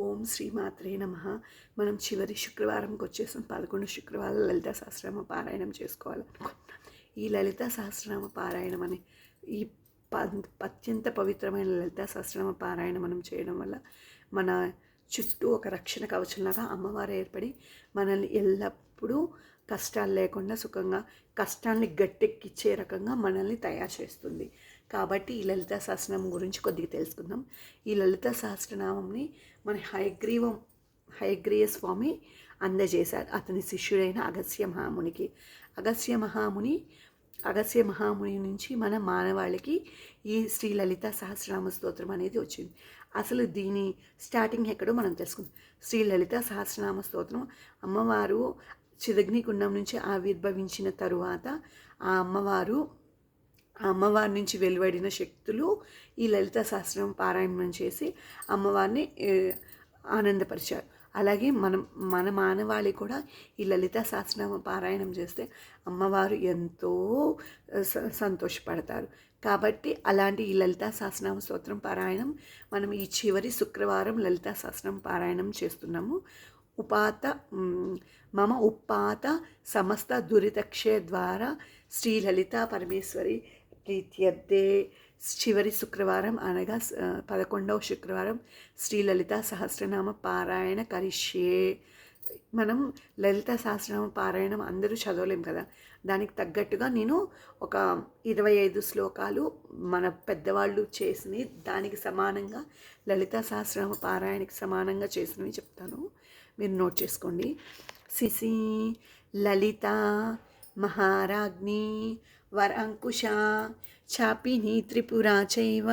ఓం శ్రీమాత్రే నమః. మనం చివరి శుక్రవారంకి వచ్చేసాం. 11 శుక్రవారాలు లలితా సహస్రనామ పారాయణం చేసుకోవాలనుకుంటున్నాం. ఈ లలితా సహస్రనామ పారాయణం అనే ఈ అత్యంత పవిత్రమైన లలితా సహస్రనామ పారాయణం మనం చేయడం వల్ల మన చుట్టూ ఒక రక్షణ కవచంలాగా అమ్మవారు ఏర్పడి మనల్ని ఎల్లప్పుడూ కష్టాలు లేకుండా సుఖంగా, కష్టాన్ని గట్టెక్కిచ్చే రకంగా మనల్ని తయారు చేస్తుంది. కాబట్టి ఈ లలితా సహస్రనామం గురించి కొద్దిగా తెలుసుకుందాం. ఈ లలితా సహస్రనామంని మన హయగ్రీవ స్వామి అందజేశారు అతని శిష్యుడైన అగస్త్య మహాముని నుంచి మన మానవాళికి ఈ శ్రీ లలితా సహస్రనామ స్తోత్రం అనేది వచ్చింది. అసలు దీని స్టార్టింగ్ ఎక్కడో మనం తెలుసుకుందాం. శ్రీ లలితా సహస్రనామ స్తోత్రం అమ్మవారు చిదగ్నికుండం నుంచి ఆవిర్భవించిన తరువాత ఆ అమ్మవారి నుంచి వెలువడిన శక్తులు ఈ లలితా సహస్రనామ పారాయణం చేసి అమ్మవారిని ఆనందపరిచారు. అలాగే మన మానవాళి కూడా ఈ లలితా సహస్రనామ పారాయణం చేస్తే అమ్మవారు ఎంతో సంతోషపడతారు. కాబట్టి అలాంటి ఈ లలితా సహస్రనామ స్తోత్రం పారాయణం మనం ఈ చివరి శుక్రవారం లలితా సహస్రనామ పారాయణం చేస్తున్నాము. మమ ఉపాత సమస్త దురితక్షయ ద్వారా శ్రీ లలితా పరమేశ్వరి ప్రీత్యర్థే. చివరి శుక్రవారం అనగా 11వ శుక్రవారం శ్రీ లలితా సహస్రనామ పారాయణ కరిష్యే. మనం లలితా సహస్రనామ పారాయణం అందరూ చదవలేం కదా, దానికి తగ్గట్టుగా నేను ఒక 25 శ్లోకాలు మన పెద్దవాళ్ళు చేసినవి దానికి సమానంగా లలితా సహస్రనామ పారాయణకి సమానంగా చేసినవి చెప్తాను, మీరు నోట్ చేసుకోండి. సిసి లలిత మహారాజ్ఞి వరాంకుశ చాపిని త్రిపురా చైవ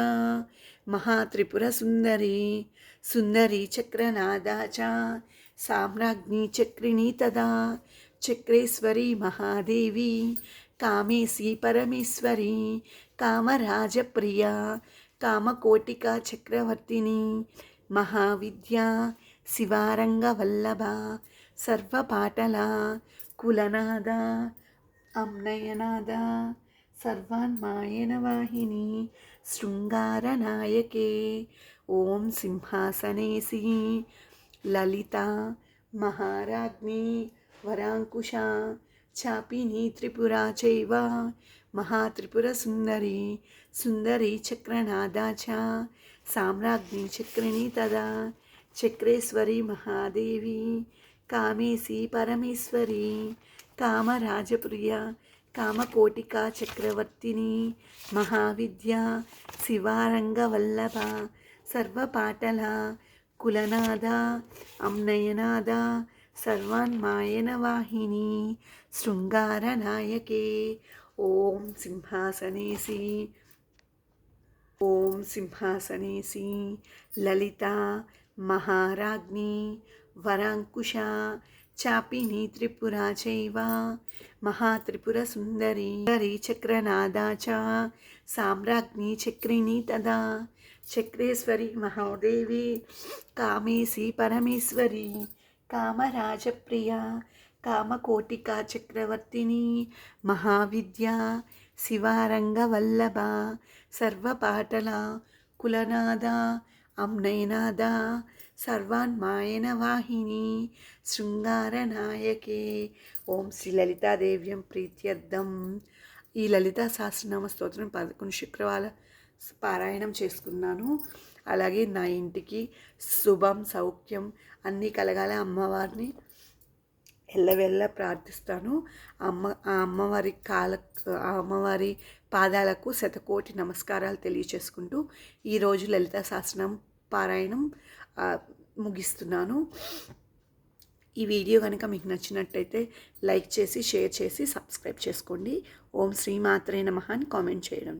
మహాత్రిపుర సుందరి చక్రనాదా చ సామ్రాజ్ఞి చక్రిణి తదా చక్రేశ్వరి మహాదేవి కామేశి పరమేశ్వరి కామరాజప్రియ కామకోటికా చక్రవర్తిని మహావిద్యా శివారంగవల్లభ సర్వపాటల కులనాద అమ్నయనాద సర్వాన్మాయన వాహిని శృంగారనాయకే. ఓం సింహాసనేసి లలిత మహారాజ్ఞి వరాంకుశ చాపిని త్రిపురా చైవ మహాత్రిపుర సుందరి చక్రనాదా చ సామ్రాజ్ఞి చక్రిణి తదా చక్రేశ్వరి మహాదేవి కామేశి పరమేశ్వరి కామరాజప్రియ కామకోటికా చక్రవర్తిని మహావిద్యా శివారంగవల్లభ సర్వపాటల కులనాద అమ్నయనాద సర్వాన్మాయన వాహిని శృంగారనాయకే. ఓం సింహాసనేసి లలిత మహారాజ్ఞి వరాంకుశ చాపిని త్రిపురా చైవ మహాత్రిపుర సుందరి చక్రనాదా చ సామ్రాజ్ఞి చక్రిణి తదా చక్రేశ్వరి మహాదేవి కామేశి పరమేశ్వరి కామరాజప్రియ కామకోటికా చక్రవర్తిని మహావిద్యా శివారంగవల్లభ సర్వపాటల కులనాద అమ్నయనాద సర్వాన్మాయన వాహిని శృంగారనాయకే. ఓం శ్రీ లలితాదేవ్యం ప్రీత్యర్థం. ఈ లలితా సహస్రనామ స్తోత్రం 11 శుక్రవార పారాయణం చేసుకున్నాను. అలాగే నా ఇంటికి శుభం సౌఖ్యం అన్నీ కలగాలి అమ్మవారిని ఎల్లవెల్ల ప్రార్థిస్తాను. ఆ అమ్మవారి పాదాలకు శతకోటి నమస్కారాలు తెలియచేసుకుంటూ ఈరోజు లలితా సహస్రనామ పారాయణం ముగిస్తున్నాను. ఈ వీడియో కనుక మీకు నచ్చినట్టయితే లైక్ చేసి షేర్ చేసి సబ్స్క్రైబ్ చేసుకోండి. ఓం శ్రీమాత్రే నమః అని కామెంట్ చేయడం.